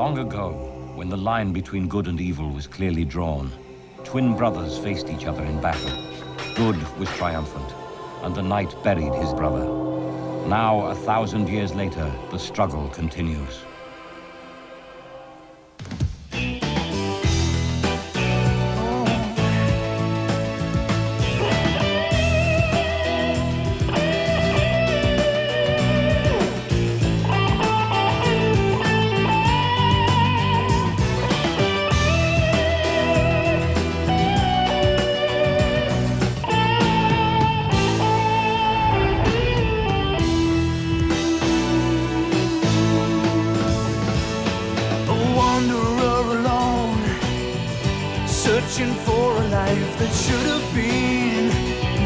Long ago, when the line between good and evil was clearly drawn, twin brothers faced each other in battle. Good was triumphant, and the knight buried his brother. Now, 1,000 years later, the struggle continues. Searching for a life that should have been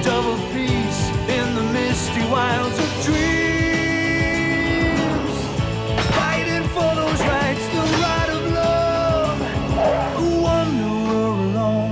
double peace in the misty wilds of dreams. Fighting for those rights, the right of love. A wanderer alone.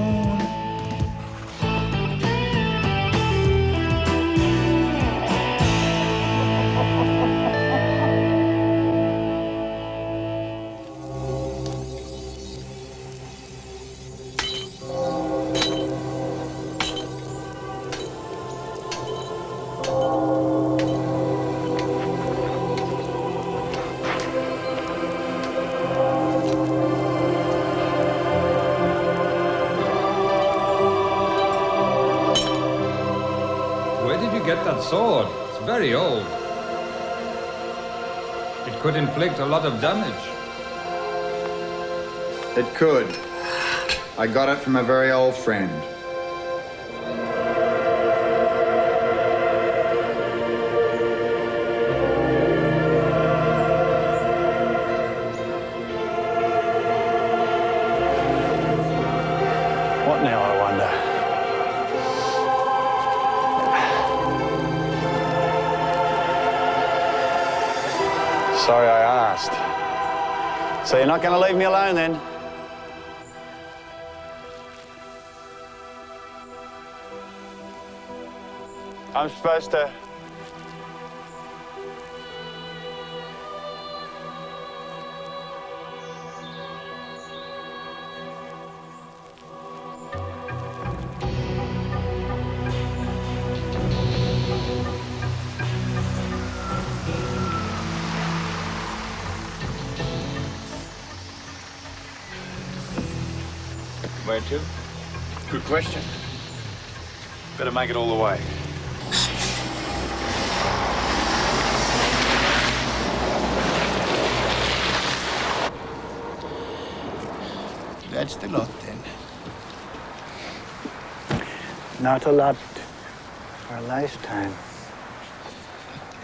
Where did you get that sword? It's very old. It could inflict a lot of damage. It could. I got it from a very old friend. What now, I wonder? Sorry I asked. So you're not going to leave me alone then? I'm supposed to... Where to? Good question. Better make it all the way. That's the lot then. Not a lot for a lifetime,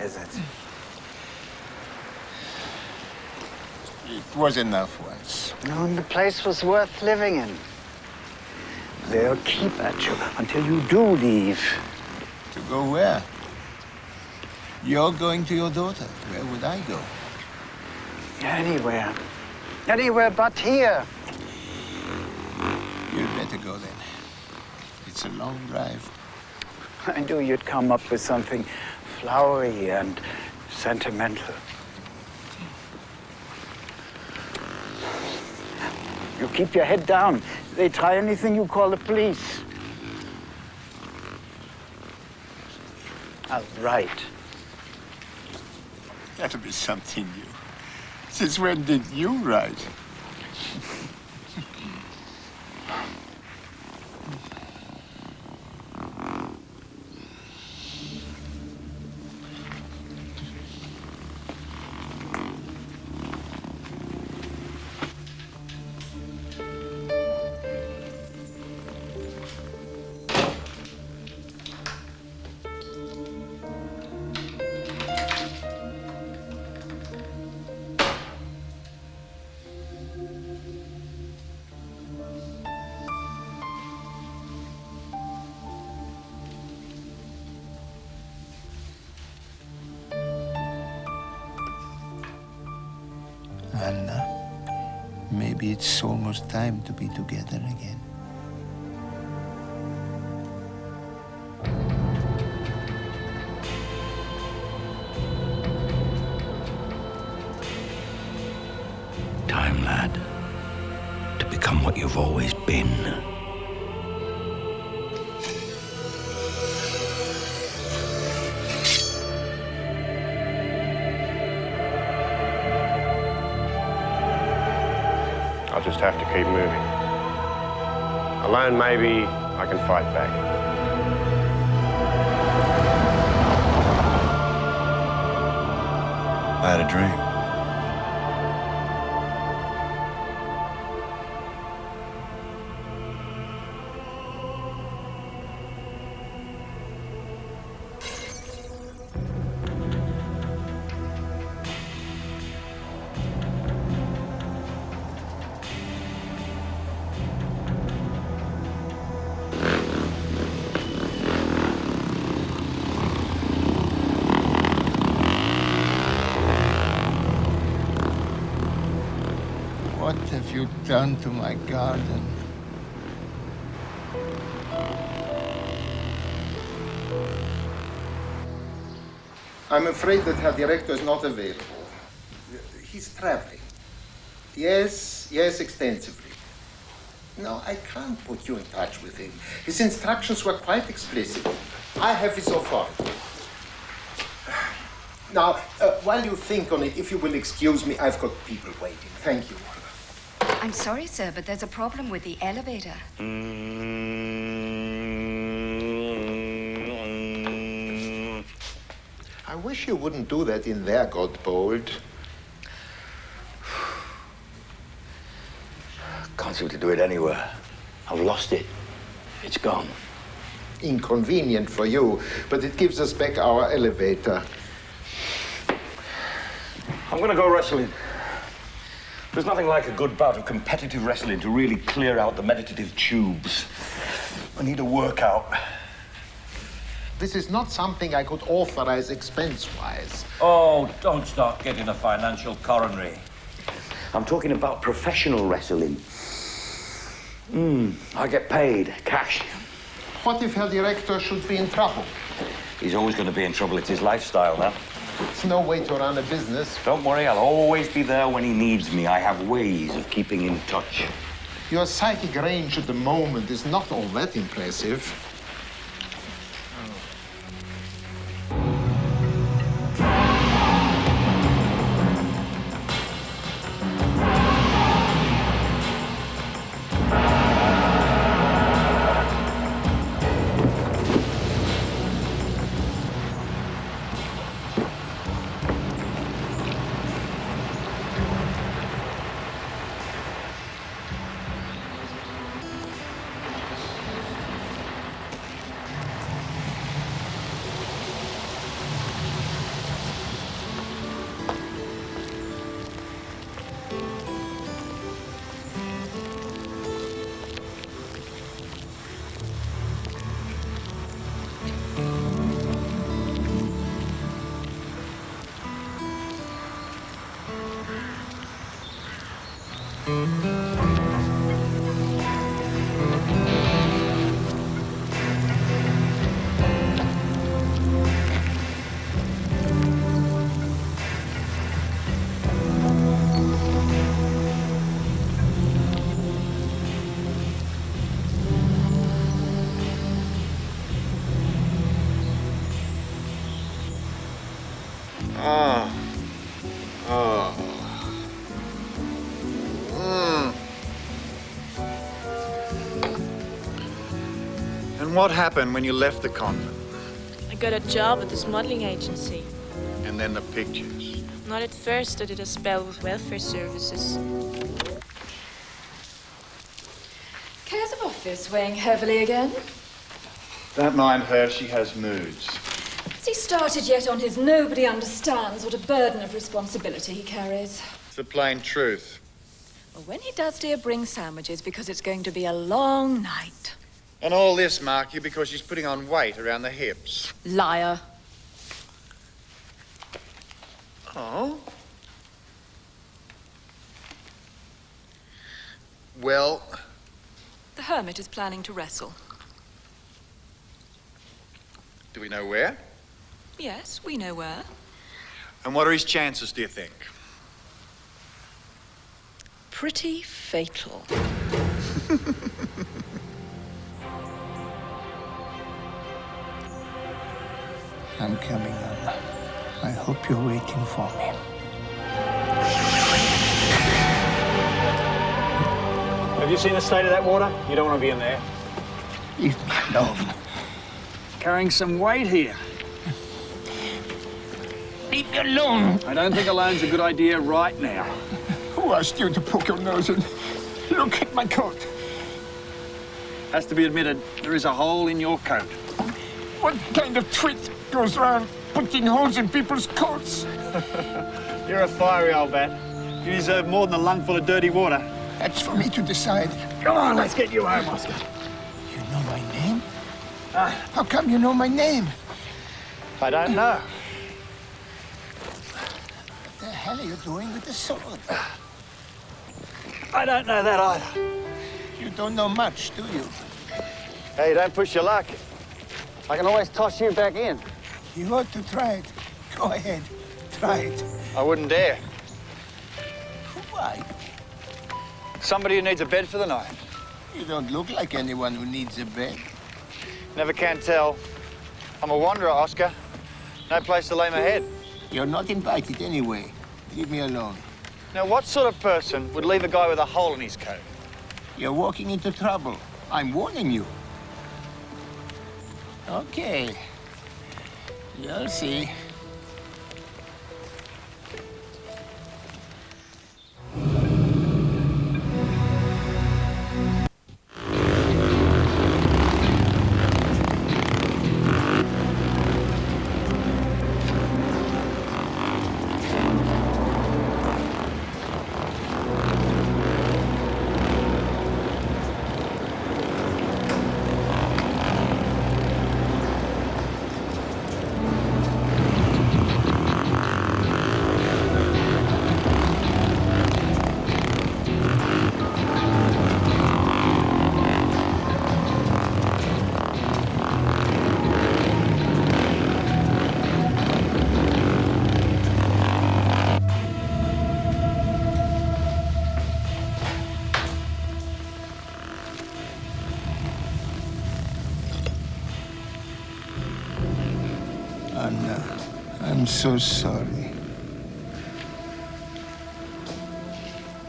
is it? It was enough once. No, and the place was worth living in. They'll keep at you until you do leave. To go where? You're going to your daughter. Where would I go? Anywhere. Anywhere but here. You'd better go then. It's a long drive. I knew you'd come up with something flowery and sentimental. You keep your head down. They try anything, you call the police. I'll write. That'll be something new. Since when did you write? Anna, maybe it's almost time to be together again. Time lad, to become what you've always been. I'll just have to keep moving. Alone, maybe I can fight back. I had a dream. What have you done to my garden? I'm afraid that Herr Director is not available. He's traveling. Yes, extensively. No, I can't put you in touch with him. His instructions were quite explicit. I have his authority. Now, while you think on it, if you will excuse me, I've got people waiting. Thank you. I'm sorry, sir, but there's a problem with the elevator. I wish you wouldn't do that in there, Godbold. Can't seem to do it anywhere. I've lost it. It's gone. Inconvenient for you, but it gives us back our elevator. I'm gonna go wrestling. There's nothing like a good bout of competitive wrestling to really clear out the meditative tubes. I need a workout. This is not something I could authorize expense-wise. Oh, don't start getting a financial coronary. I'm talking about professional wrestling. I get paid, cash. What if Herr Director should be in trouble? He's always going to be in trouble. It's his lifestyle now. It's no way to run a business. Don't worry, I'll always be there when he needs me. I have ways of keeping in touch. Your psychic range at the moment is not all that impressive. And what happened when you left the convent? I got a job at this modeling agency. And then the pictures? Not at first. I did a spell with welfare services. Cares of office weighing heavily again? Don't mind her, she has moods. Has he started yet on his nobody understands what a burden of responsibility he carries? It's the plain truth. Well, when he does, dear, bring sandwiches because it's going to be a long night. And all this, mark you, because she's putting on weight around the hips. Liar. Oh? Well... The hermit is planning to wrestle. Do we know where? Yes, we know where. And what are his chances, do you think? pretty fatal. I'm coming, Anna. I hope you're waiting for me. Have you seen the state of that water? You don't want to be in there. Leave me alone. Carrying some weight here. Leave me alone. I don't think alone's a good idea right now. Who asked you to poke your nose in? Look at my coat. Has to be admitted, there is a hole in your coat. What kind of twit goes around putting holes in people's coats? You're a fiery old bat. You deserve more than a lungful of dirty water. That's for me to decide. Come on, let's get you home, Oscar. You know my name? How come you know my name? I don't know. What the hell are you doing with the sword? I don't know that either. You don't know much, do you? Hey, don't push your luck. I can always toss you back in. You ought to try it. Go ahead. Try it. I wouldn't dare. Why? Somebody who needs a bed for the night. You don't look like anyone who needs a bed. Never can tell. I'm a wanderer, Oscar. No place to lay my head. You're not invited anyway. Leave me alone. Now, what sort of person would leave a guy with a hole in his coat? You're walking into trouble. I'm warning you. Okay. You'll see. Anna, I'm so sorry.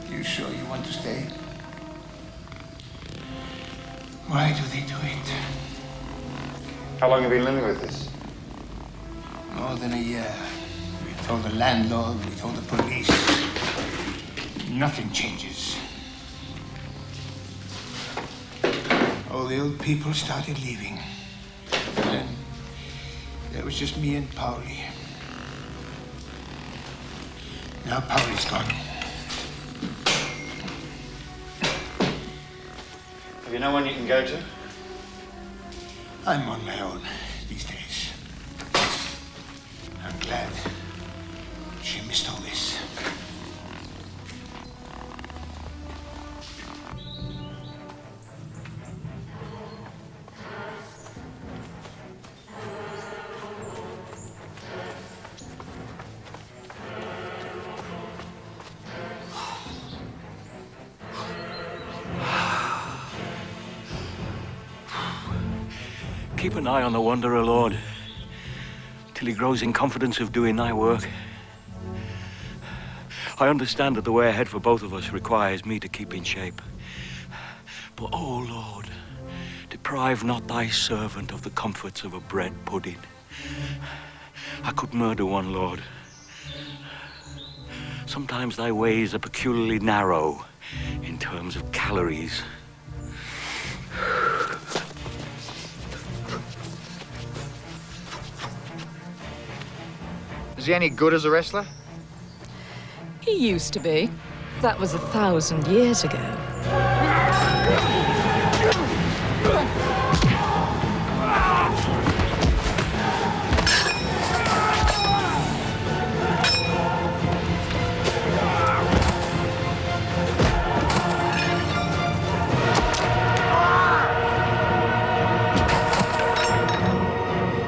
You sure you want to stay? Why do they do it? How long have you been living with this? More than a year. We told the landlord, we told the police. Nothing changes. All the old people started leaving. Then there was just me and Pauli. Now Pauli's gone. Have you no one you can go to? I'm on my own these days. I'm glad she missed all this. Keep an eye on the Wanderer, Lord, till he grows in confidence of doing thy work. I understand that the way ahead for both of us requires me to keep in shape. But, oh, Lord, deprive not thy servant of the comforts of a bread pudding. I could murder one, Lord. Sometimes thy ways are peculiarly narrow in terms of calories. Is he any good as a wrestler? He used to be. That was 1,000 years ago.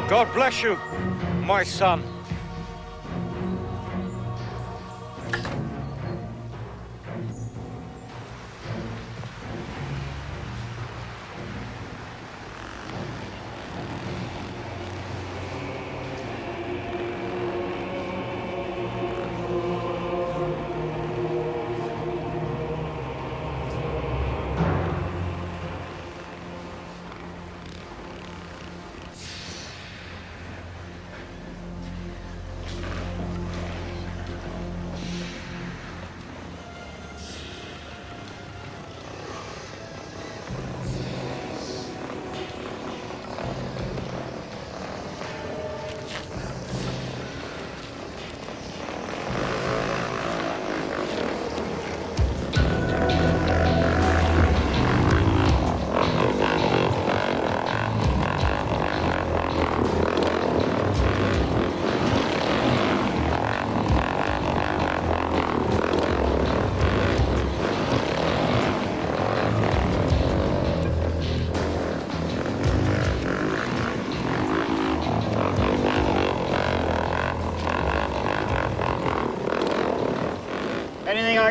God bless you, my son.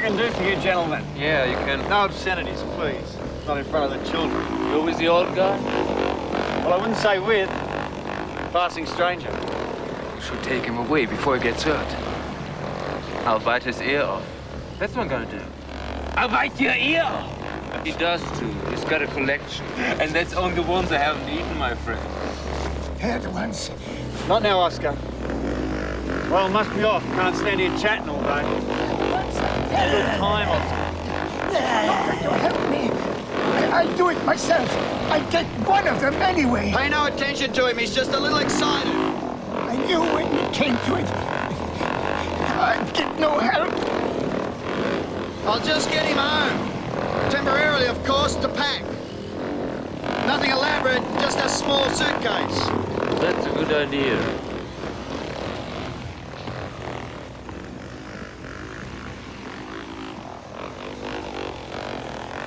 I can do for you, gentlemen? Yeah, you can. No obscenities, please. Not in front of the children. You're with the old guy? Well, I wouldn't say with. Passing stranger. You should take him away before he gets hurt. I'll bite his ear off. That's what I'm gonna do. I'll bite your ear off! He does too. He's got a collection. And that's only the ones I haven't eaten, my friend. Here the ones. Not now, Oscar. Well, must be off. Can't stand here chatting all day. Good time, Oscar. You help me. I'll do it myself. I'll get one of them anyway. Pay no attention to him. He's just a little excited. I knew when it came to it. I'd get no help. I'll just get him home. Temporarily, of course, to pack. Nothing elaborate, just a small suitcase. That's a good idea.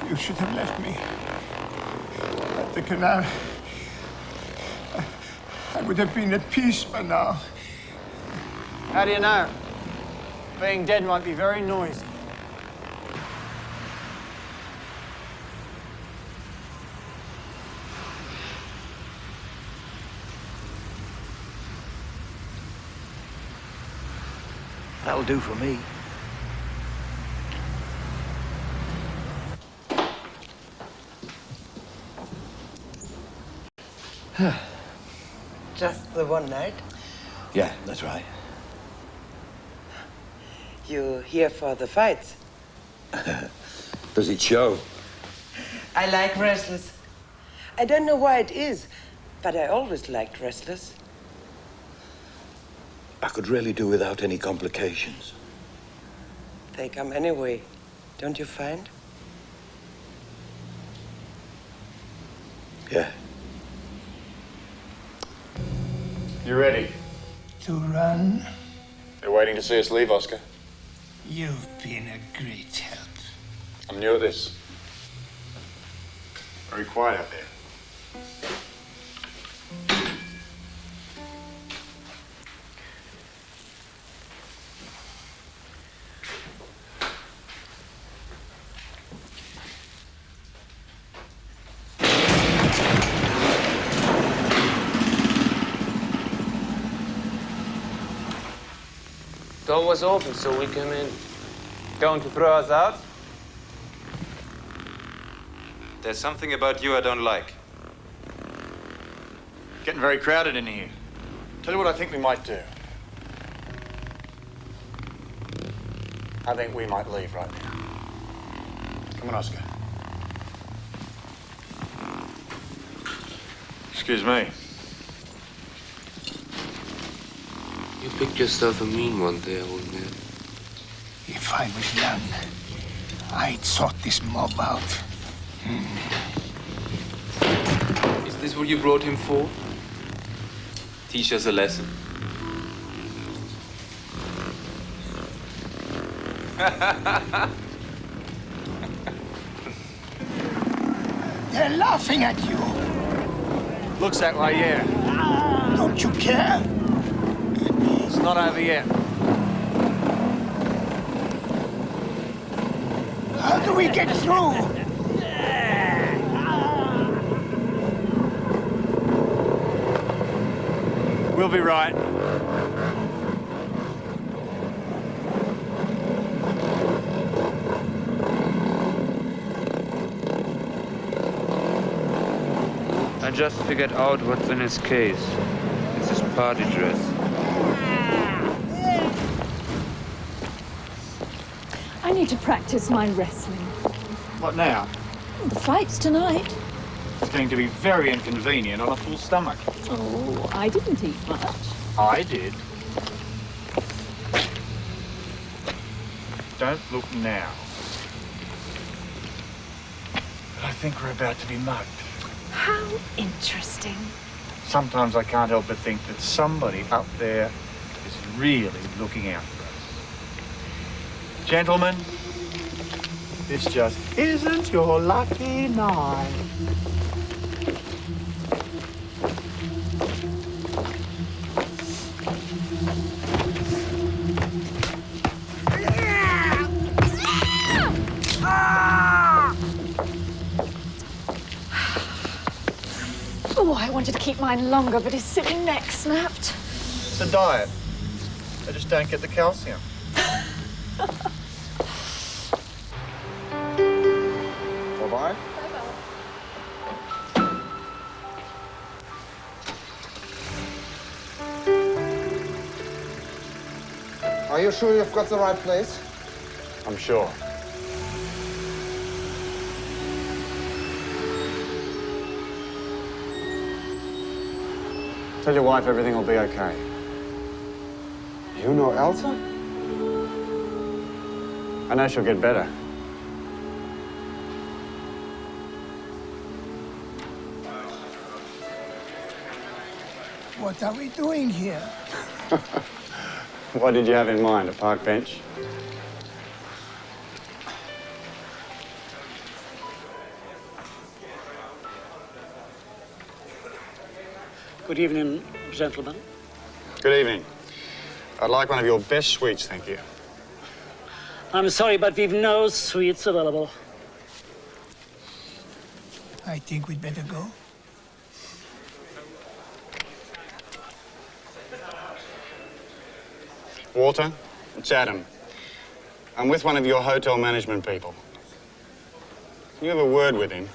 You should have left me at the canal. I would have been at peace by now. How do you know? Being dead might be very noisy. That'll do for me. Just the one night? Yeah, that's right. You here for the fights? Does it show? I like wrestlers. I don't know why it is, but I always liked wrestlers. I could really do without any complications. They come anyway, don't you find? Yeah. You ready? To run? They're waiting to see us leave, Oscar. You've been a great help. I'm new at this. Very quiet out there. The door was open, so we came in. Going to throw us out? There's something about you I don't like. Getting very crowded in here. Tell you what I think we might do. I think we might leave right now. Come on, Oscar. Excuse me. You picked yourself a mean one there, old man. If I was young, I'd sort this mob out. Is this what you brought him for? Teach us a lesson. They're laughing at you. Looks that way, yeah. Don't you care? It's not over yet. How do we get through? We'll be right. I just figured out what's in his case. It's his party dress. I need to practice my wrestling. What now? The fight's tonight. It's going to be very inconvenient on a full stomach. Oh, I didn't eat much. I did. Don't look now. But I think we're about to be mugged. How interesting. Sometimes I can't help but think that somebody up there is really looking out for us. Gentlemen, this just isn't your lucky night. wanted to keep mine longer, but his silly neck snapped. It's a diet. I just don't get the calcium. Bye-bye. Are you sure you've got the right place? I'm sure. Tell your wife everything will be okay. You know Elsa? I know she'll get better. What are we doing here? What did you have in mind, a park bench? Good evening, gentlemen. Good evening. I'd like one of your best sweets, thank you. I'm sorry, but we've no sweets available. I think we'd better go. Walter, it's Adam. I'm with one of your hotel management people. Can you have a word with him?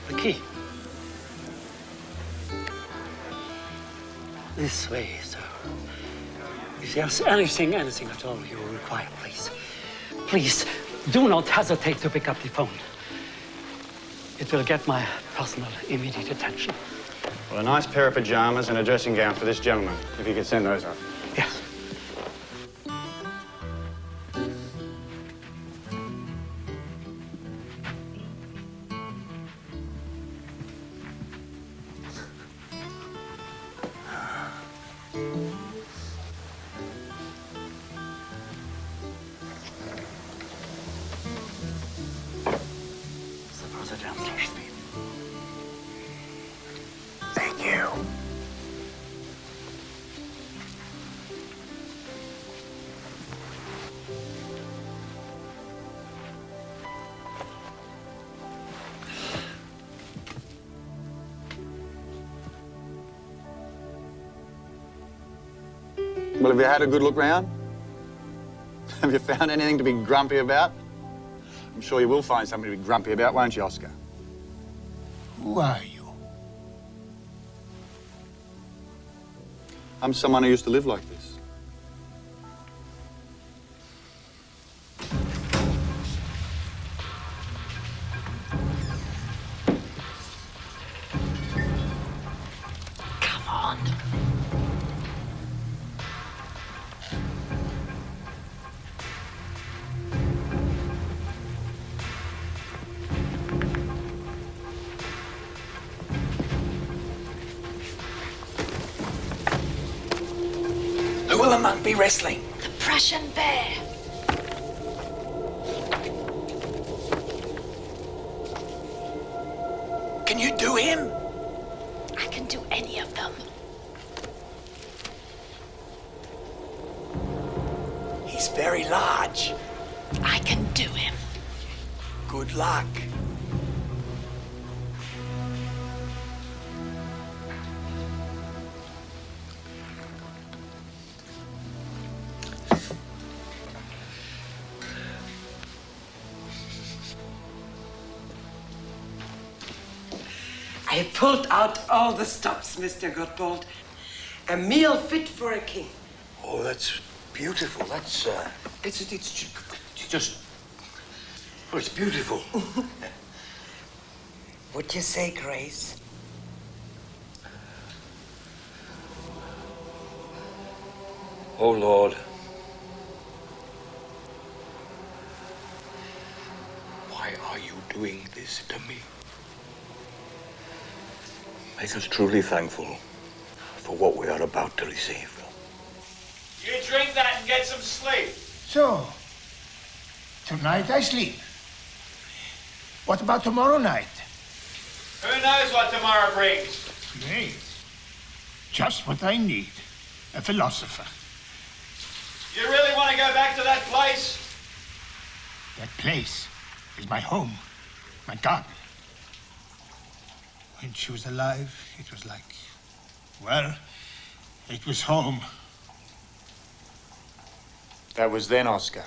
The key. This way, sir. If there's anything at all you require, please, do not hesitate to pick up the phone. It will get my personal immediate attention. Well, a nice pair of pajamas and a dressing gown for this gentleman, if you could send those up. Yes. Thank you. Well, have you had a good look round? Have you found anything to be grumpy about? I'm sure you will find something to be grumpy about, won't you, Oscar? Who are you? I'm someone who used to live like this. Come on. Who will the monk be wrestling? The Prussian bear. Can you do him? I can do any of them. He's very large. I can do him. Good luck. I pulled out all the stops, Mr. Gottwald. A meal fit for a king. Oh, that's beautiful. That's, it's just, well, it's beautiful. Would you say grace? Oh, Lord. Why are you doing this to me? Make us truly thankful for what we are about to receive. You drink that and get some sleep. So, tonight I sleep. What about tomorrow night? Who knows what tomorrow brings? Great. Just what I need. A philosopher. You really want to go back to that place? That place is my home, my garden. When she was alive, it was like, well, it was home. That was then, Oscar.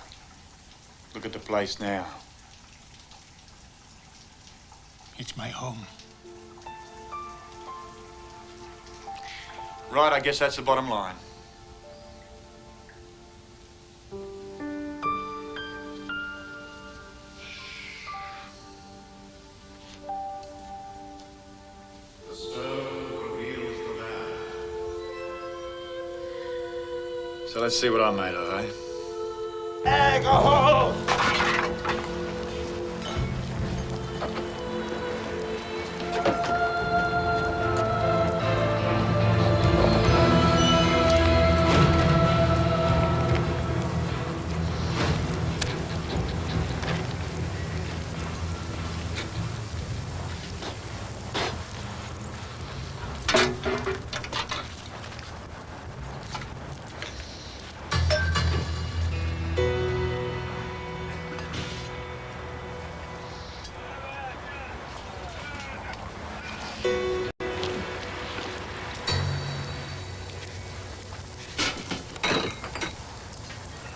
Look at the place now. It's my home. Right, I guess that's the bottom line. So let's see what I'm made of, eh? Alcohol!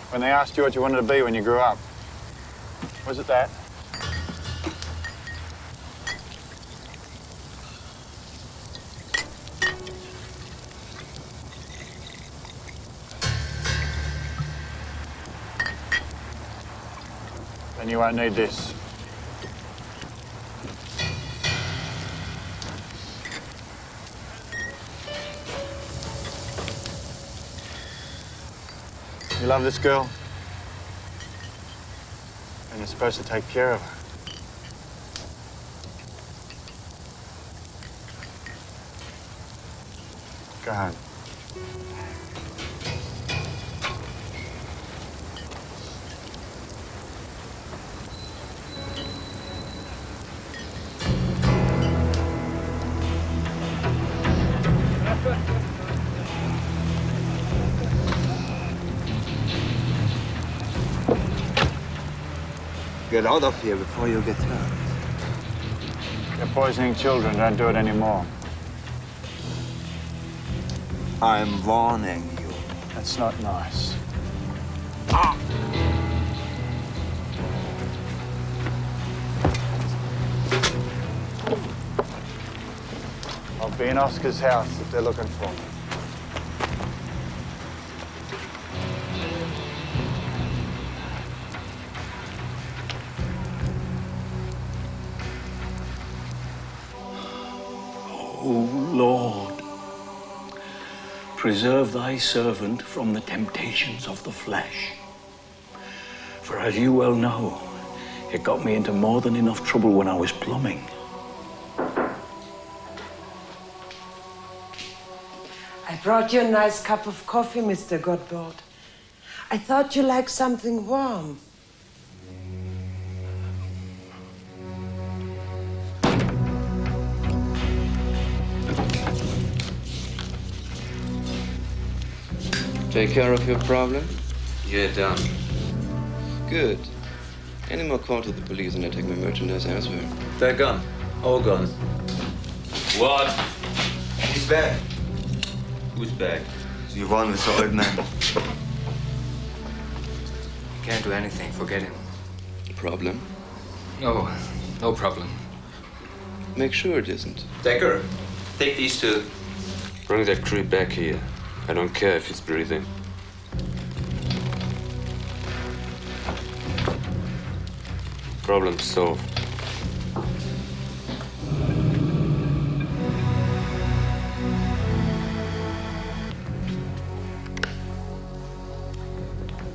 When they asked you what you wanted to be when you grew up, was it that? Then you won't need this. You love this girl? And you're supposed to take care of her. Go home. Get out of here before you get hurt. You're poisoning children. Don't do it anymore. I'm warning you. That's not nice. I'll be in Oscar's house if they're looking for me. O Lord, preserve thy servant from the temptations of the flesh. For as you well know, it got me into more than enough trouble when I was plumbing. I brought you a nice cup of coffee, Mr. Godbold. I thought you liked something warm. Take care of your problem? You're done. Good. Any more call to the police and I take my merchandise elsewhere. They're gone. All gone. What? He's back. Who's back? The one with the old man. Can't do anything. Forget him. Problem? No, no problem. Make sure it isn't. Decker, take these two. Bring that creep back here. I don't care if he's breathing. Problem solved.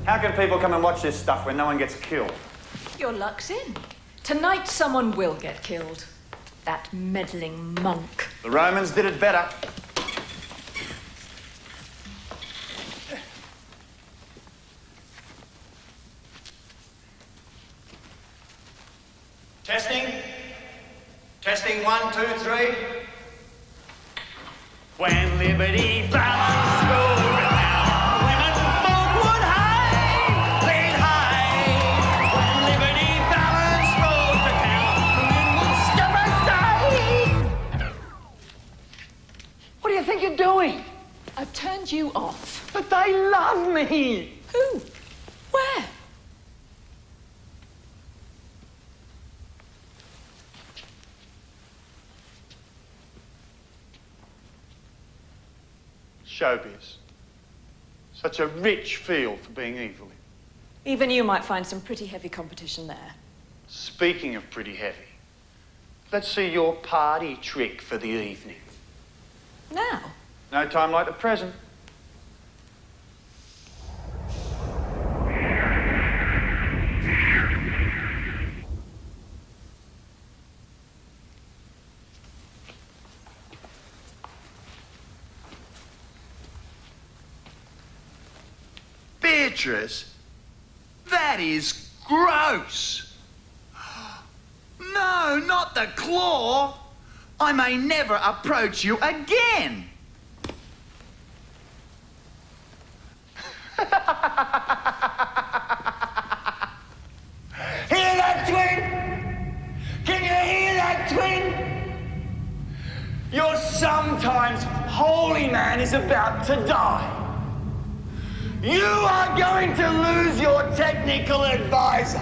How can people come and watch this stuff when no one gets killed? Your luck's in. Tonight someone will get killed. That meddling monk. The Romans did it better. Testing. Testing 1, 2, 3. When liberty flowers go around, women folk would hide, they'd hide. When liberty flowers goes to town, the men will step aside. What do you think you're doing? I've turned you off. But they love me. Who? Where? Showbiz. Such a rich field for being evil in. Even you might find some pretty heavy competition there. Speaking of pretty heavy, let's see your party trick for the evening. Now? No time like the present. Beatrice, that is gross. No, not the claw. I may never approach you again. Hear that, twin? Can you hear that, twin? Your sometimes holy man is about to die. You are going to lose your technical advisor.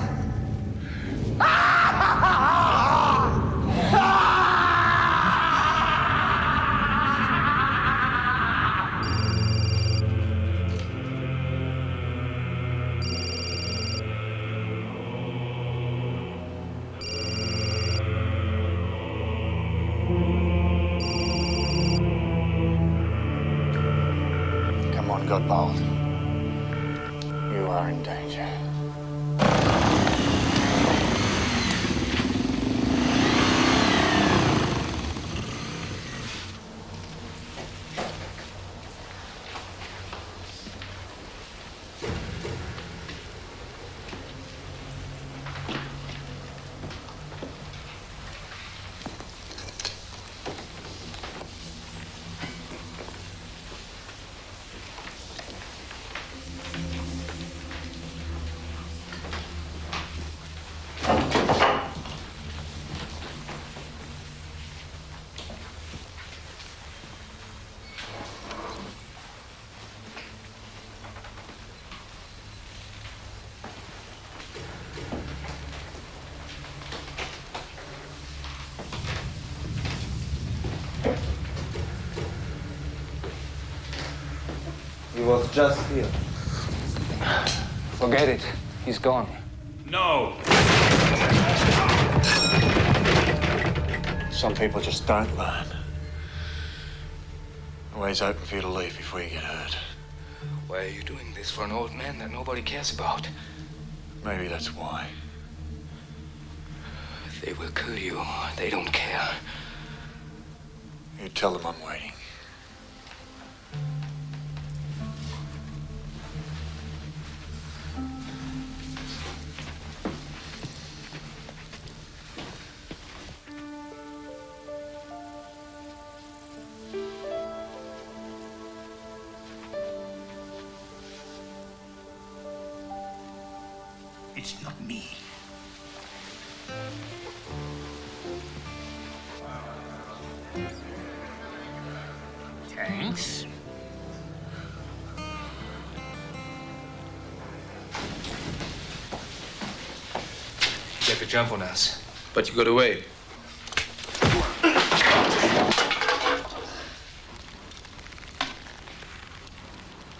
Come on, Godbold. You are in danger. He was just here. Forget it. He's gone. No! Some people just don't learn. The way's open for you to leave before you get hurt. Why are you doing this for an old man that nobody cares about? Maybe that's why. They will kill you. They don't care. You tell them I'm waiting. It's not me. Thanks. You have the jump on us. But you got away.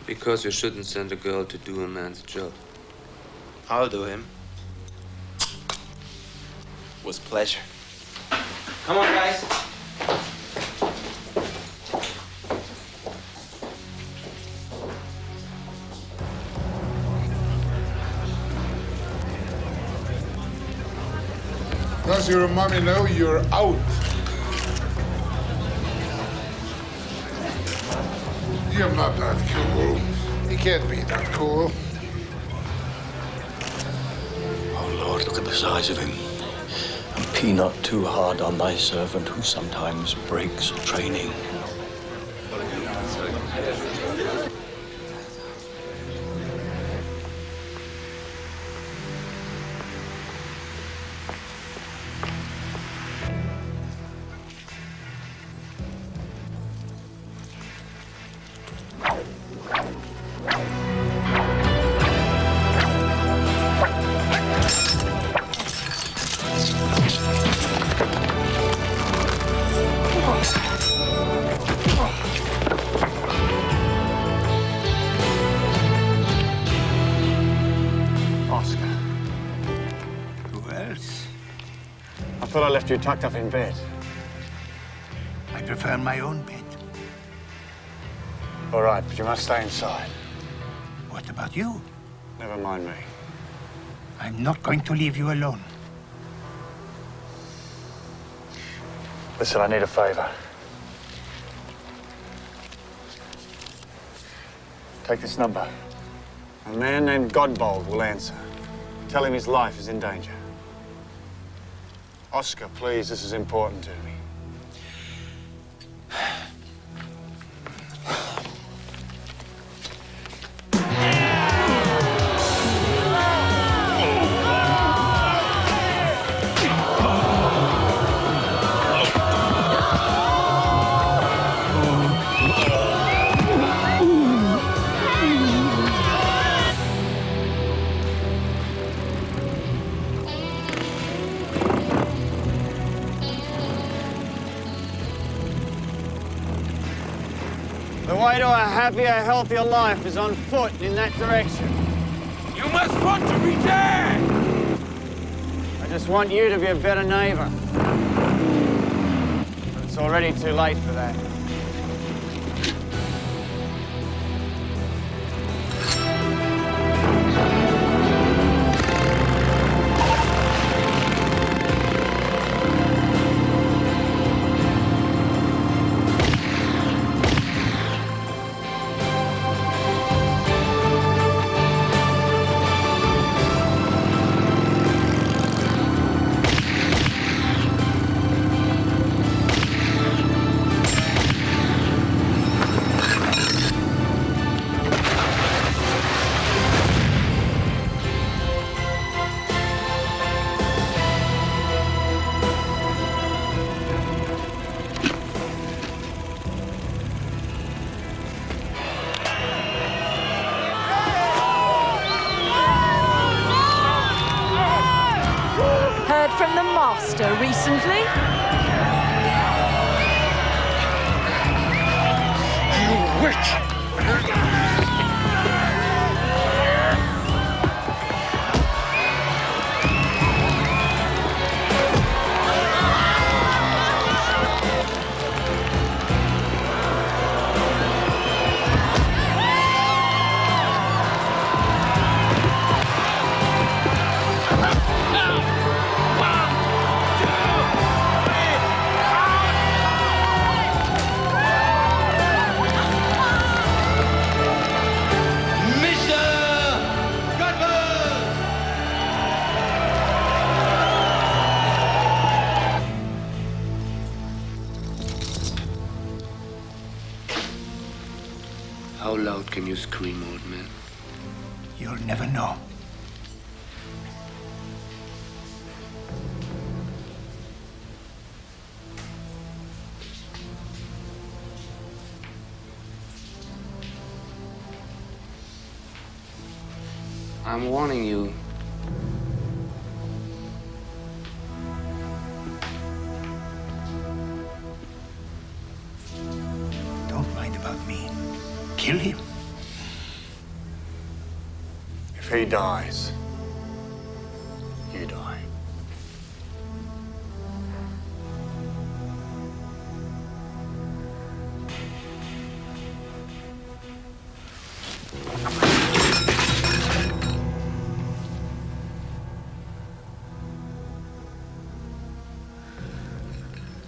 Because you shouldn't send a girl to do a man's job. I'll do him. Was pleasure. Come on, guys. Does your mommy know you're out? You're not that cool. You can't be that cool. Oh, Lord, look at the size of him. And Pity not too hard on thy servant who sometimes breaks training. I thought I left you tucked up in bed. I prefer my own bed. All right, but you must stay inside. What about you? Never mind me. I'm not going to leave you alone. Listen, I need a favor. Take this number. A man named Godbold will answer. Tell him his life is in danger. Oscar, please, this is important to me. The way to a happier, healthier life is on foot in that direction. You must want to be dead! I just want you to be a better neighbor. But it's already too late for that. Heard from the master recently? You witch! How loud can you scream, old man? You'll never know. I'm warning you. Don't mind about me. Kill him. If he dies, you die.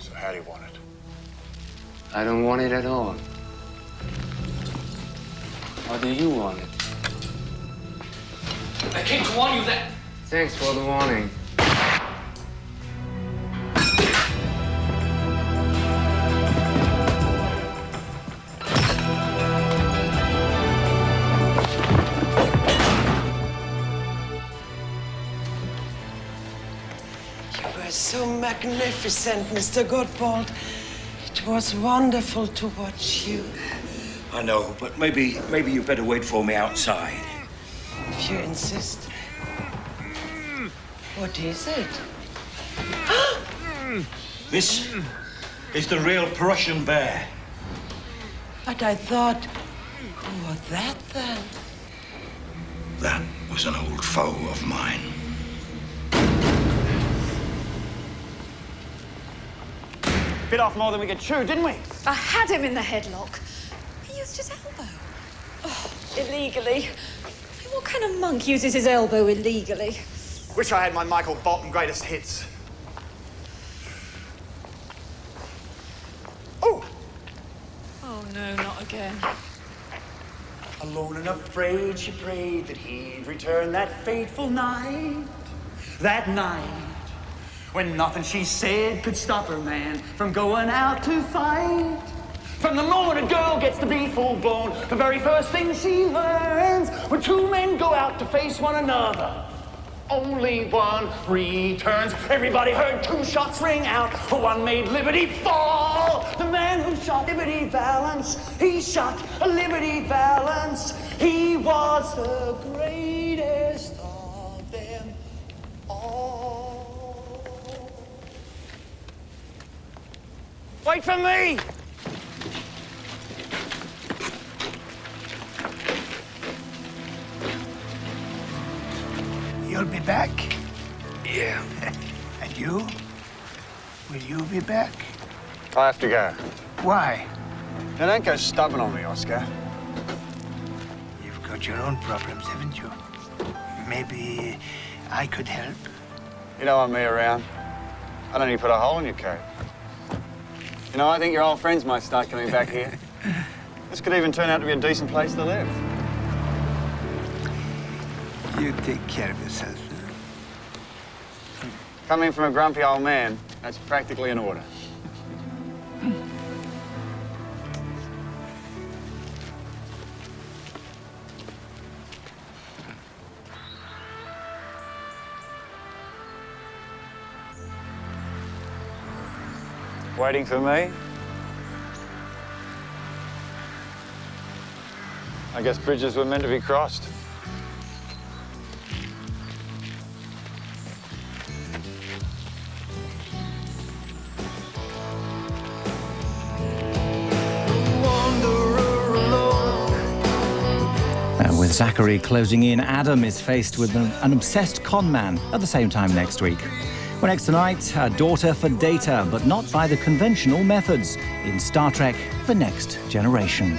So how do you want it? I don't want it at all. How do you want it? I came to warn you that... Thanks for the warning. You were so magnificent, Mr. Gottwald. It was wonderful to watch you. I know, but maybe you better wait for me outside. If you insist. What is it? This is the real Prussian bear. But I thought, who was that then? That was an old foe of mine. Bit off more than we could chew, didn't we? I had him in the headlock. He used his elbow. Oh, illegally. What kind of monk uses his elbow illegally? Wish I had my Michael Bolton greatest hits. Oh! Oh no, not again. Alone and afraid, she prayed that he'd return that fateful night. That night when nothing she said could stop her man from going out to fight. From the moment a girl gets to be full blown, the very first thing she learns when two men go out to face one another, only one returns. Everybody heard two shots ring out, one made Liberty fall. The man who shot Liberty Valance, he shot a Liberty Valance. He was the greatest of them all. Wait for me! You'll be back? Yeah. And you? Will you be back? I have to go. Why? Now, don't go stubborn on me, Oscar. You've got your own problems, haven't you? Maybe I could help. You don't want me around. I don't even put a hole in your coat. You know, I think your old friends might start coming back here. This could even turn out to be a decent place to live. You take care of yourself. Coming from a grumpy old man, that's practically an order. Waiting for me? I guess bridges were meant to be crossed. With Zachary closing in, Adam is faced with an obsessed con man at the same time next week. Well, next tonight, a daughter for Data, but not by the conventional methods in Star Trek: The Next Generation.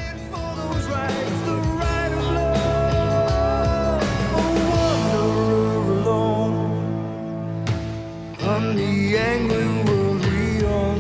On the angry world we all